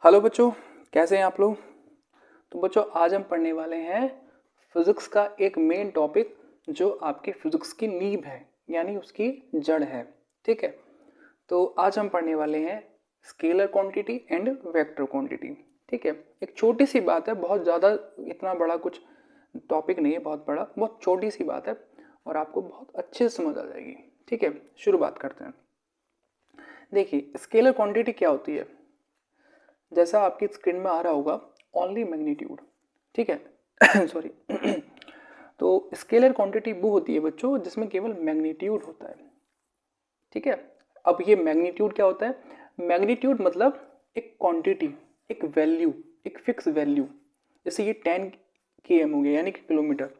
Hello बच्चों, कैसे हैं आप लोग। तो बच्चों आज हम पढ़ने वाले हैं फिजिक्स का एक मेन टॉपिक जो आपके फिजिक्स की नींव है, यानी उसकी जड़ है। ठीक है, तो आज हम पढ़ने वाले हैं scalar quantity and vector quantity. ठीक है, एक छोटी सी बात है, बहुत ज़्यादा इतना बड़ा कुछ टॉपिक नहीं है, बहुत बड़ा, बहुत छोटी सी बात है और आपको बहुत अच्छे से समझ आ जाएगी। ठीक है, शुरुआत करते हैं। देखिए स्केलर क्वांटिटी क्या होती है, जैसा आपकी स्क्रीन में आ रहा होगा, ओनली मैग्नीट्यूड। ठीक है सॉरी तो स्केलर क्वांटिटी वो होती है बच्चों जिसमें केवल मैग्नीट्यूड होता है। ठीक है, अब ये मैग्नीट्यूड क्या होता है, मैग्नीट्यूड मतलब एक क्वांटिटी, एक वैल्यू, एक फिक्स वैल्यू। जैसे ये 10 km हो गया यानी कि किलोमीटर,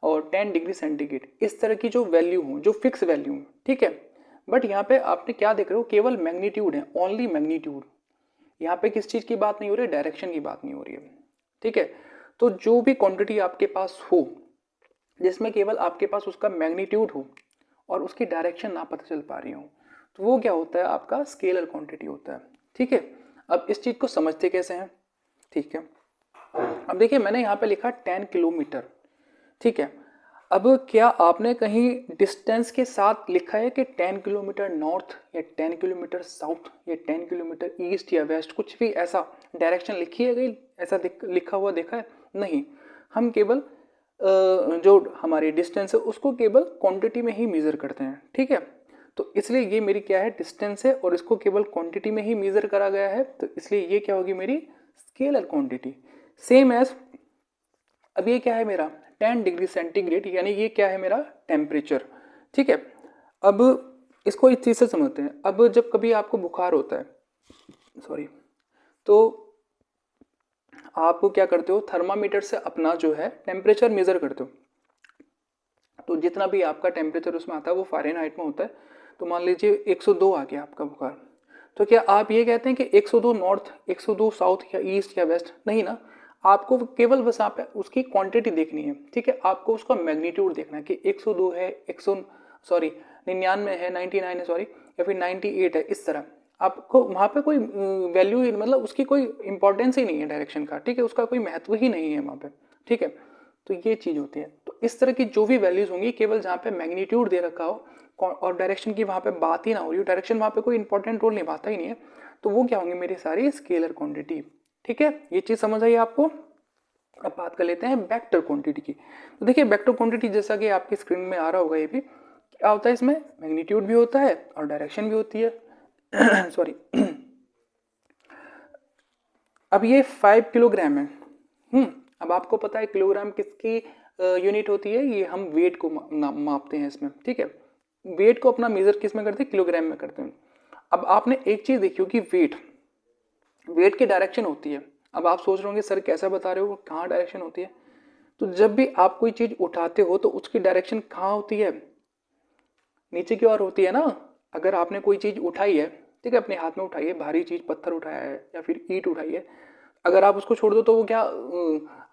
और 10 डिग्री सेंटीग्रेड, इस तरह की जो वैल्यू हो, जो फिक्स वैल्यू हो। ठीक है, बट यहाँ पे आपने क्या देख रहे हो, केवल मैग्नीट्यूड है, ओनली मैग्नीट्यूड। यहाँ पे किस चीज़ की बात नहीं हो रही है, डायरेक्शन की बात नहीं हो रही है। ठीक है, तो जो भी क्वांटिटी आपके पास हो जिसमें केवल आपके पास उसका मैग्नीट्यूड हो और उसकी डायरेक्शन ना पता चल पा रही हो, तो वो क्या होता है, आपका स्केलर क्वांटिटी होता है। ठीक है, अब इस चीज़ को समझते कैसे हैं। ठीक है, अब देखिए मैंने यहाँ पे लिखा 10 किलोमीटर। ठीक है, अब क्या आपने कहीं डिस्टेंस के साथ लिखा है कि 10 किलोमीटर नॉर्थ या 10 किलोमीटर साउथ या 10 किलोमीटर ईस्ट या वेस्ट, कुछ भी ऐसा डायरेक्शन लिखी है गई, ऐसा लिखा हुआ देखा है? नहीं, हम केवल जो हमारी डिस्टेंस है उसको केवल क्वांटिटी में ही मेज़र करते हैं। ठीक है, तो इसलिए ये मेरी क्या है, डिस्टेंस है और इसको केवल क्वांटिटी में ही मेज़र करा गया है, तो इसलिए ये क्या होगी, मेरी स्केलर क्वांटिटी। सेम एज अब ये क्या है मेरा 10 डिग्री सेंटीग्रेड, यानी ये क्या है मेरा टेम्परेचर। ठीक है, अब इसको इस चीज़ से समझते हैं। अब जब कभी आपको बुखार होता है, सॉरी, तो आप क्या करते हो, थर्मामीटर से अपना जो है टेम्परेचर मेज़र करते हो। तो जितना भी आपका टेम्परेचर उसमें आता है वो फ़ारेनहाइट में होता है। तो मान लीजिए 102 आ गया आपका बुखार, तो क्या आप ये कहते हैं कि 102 नॉर्थ, 102 साउथ या ईस्ट या वेस्ट? नहीं ना, आपको केवल बस आप उसकी क्वांटिटी देखनी है। ठीक है, आपको उसका मैग्नीट्यूड देखना है कि 102 है, 100 सॉरी 99 है, 99 है सॉरी, या फिर 98 है, इस तरह। आपको वहाँ पे कोई वैल्यू ही मतलब उसकी कोई इंपॉर्टेंस ही नहीं है डायरेक्शन का। ठीक है, उसका कोई महत्व ही नहीं है वहाँ पे। ठीक है, तो ये चीज़ होती है। तो इस तरह की जो भी वैल्यूज़ होंगी, केवल जहाँ पे मैग्नीट्यूड दे रखा हो और डायरेक्शन की वहाँ पे बात ही ना हो रही हो, डायरेक्शन वहाँ पे कोई इंपॉर्टेंट रोल निभाता ही नहीं है, तो वो क्या होंगे, मेरी सारी स्केलर क्वांटिटी। ठीक है, ये चीज़ समझ आई आपको। अब बात कर लेते हैं वेक्टर क्वांटिटी की। तो देखिए वेक्टर क्वांटिटी जैसा कि आपकी स्क्रीन में आ रहा होगा, ये भी क्या होता है, इसमें मैग्नीट्यूड भी होता है और डायरेक्शन भी होती है सॉरी अब ये 5 किलोग्राम है। अब आपको पता है किलोग्राम किसकी यूनिट होती है, ये हम वेट को मापते हैं इसमें। ठीक है, वेट को अपना मेजर किस में करते हैं, किलोग्राम में करते हैं। अब आपने एक चीज़ देखी हो कि वेट, वेट की डायरेक्शन होती है। अब आप सोच रहे होंगे सर कैसा बता रहे हो, कहाँ डायरेक्शन होती है। तो जब भी आप कोई चीज़ उठाते हो तो उसकी डायरेक्शन कहाँ होती है, नीचे की ओर होती है ना। अगर आपने कोई चीज़ उठाई है, ठीक है, अपने हाथ में उठाई है, भारी चीज़, पत्थर उठाया है या फिर ईंट उठाई है, अगर आप उसको छोड़ दो तो वो क्या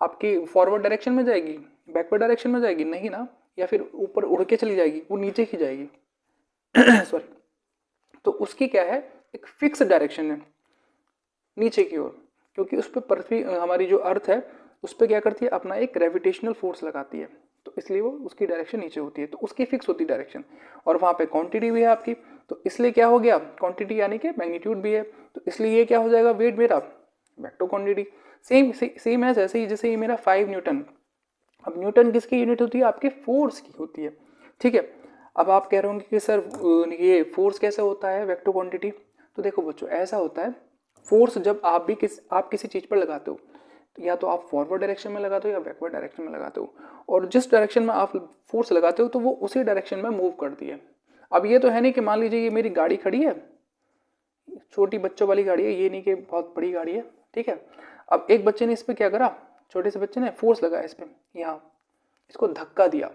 आपकी फॉरवर्ड डायरेक्शन में जाएगी, बैकवर्ड डायरेक्शन में जाएगी? नहीं ना, या फिर ऊपर उड़ के चली जाएगी, वो नीचे ही जाएगी सॉरी। तो उसकी क्या है, एक फिक्स डायरेक्शन है नीचे की ओर, क्योंकि उस पर पृथ्वी हमारी जो अर्थ है उस पर क्या करती है, अपना एक ग्रेविटेशनल फोर्स लगाती है, तो इसलिए वो उसकी डायरेक्शन नीचे होती है, तो उसकी फिक्स होती है डायरेक्शन। और वहाँ पे क्वांटिटी भी है आपकी, तो इसलिए क्या हो गया, क्वांटिटी यानी कि मैग्नीट्यूड भी है, तो इसलिए ये क्या हो जाएगा, वेट मेरा वेक्टर क्वांटिटी। सेम है जैसे ही, जैसे ये मेरा 5 न्यूटन। अब न्यूटन किसकी यूनिट होती है, आपके फोर्स की होती है। ठीक है, अब आप कह रहे होंगे कि सर ये फोर्स कैसे होता है वेक्टर क्वांटिटी। तो देखो बच्चों ऐसा होता है, फोर्स जब आप किसी चीज़ पर लगाते हो, तो या तो आप फॉरवर्ड डायरेक्शन में लगाते हो या बैकवर्ड डायरेक्शन में लगाते हो, और जिस डायरेक्शन में आप फोर्स लगाते हो तो वो उसी डायरेक्शन में मूव करती है। अब ये तो है नहीं कि मान लीजिए ये मेरी गाड़ी खड़ी है, छोटी बच्चों वाली गाड़ी है, ये नहीं कि बहुत बड़ी गाड़ी है। ठीक है, अब एक बच्चे ने इस पर क्या करा, छोटे से बच्चे ने फोर्स लगाया इस पर, यहाँ इसको धक्का दिया।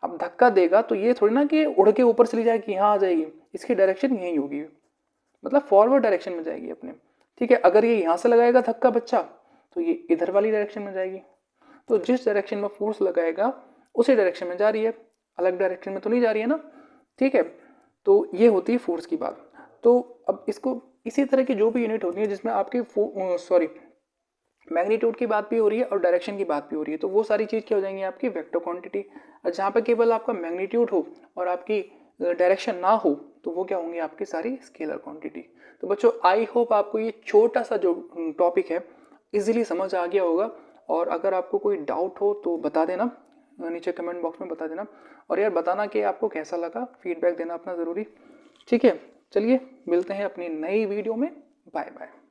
अब धक्का देगा तो ये थोड़ी ना कि उड़ के ऊपर चली जाएगी, यहाँ आ जाएगी, इसकी डायरेक्शन यही होगी, मतलब फॉरवर्ड डायरेक्शन में जाएगी अपने। ठीक है, अगर ये यहाँ से लगाएगा धक्का बच्चा तो ये इधर वाली डायरेक्शन में जाएगी। तो जिस डायरेक्शन में फोर्स लगाएगा उसी डायरेक्शन में जा रही है, अलग डायरेक्शन में तो नहीं जा रही है ना। ठीक है, तो ये होती है फोर्स की बात। तो अब इसको इसी तरह की जो भी यूनिट होती है जिसमें आपकी मैग्नीट्यूड की बात भी हो रही है और डायरेक्शन की बात भी हो रही है, तो वो सारी चीज़ क्या हो जाएंगी आपकी वेक्टर क्वांटिटी। और जहाँ पे केवल आपका मैग्नीट्यूड हो और आपकी डायरेक्शन ना हो तो वो क्या होंगी आपकी सारी स्केलर क्वांटिटी। तो बच्चों आई होप आपको ये छोटा सा जो टॉपिक है इजीली समझ आ गया होगा। और अगर आपको कोई डाउट हो तो बता देना, नीचे कमेंट बॉक्स में बता देना। और यार बताना कि आपको कैसा लगा, फीडबैक देना अपना ज़रूरी। ठीक है, चलिए मिलते हैं अपनी नई वीडियो में। Bye bye.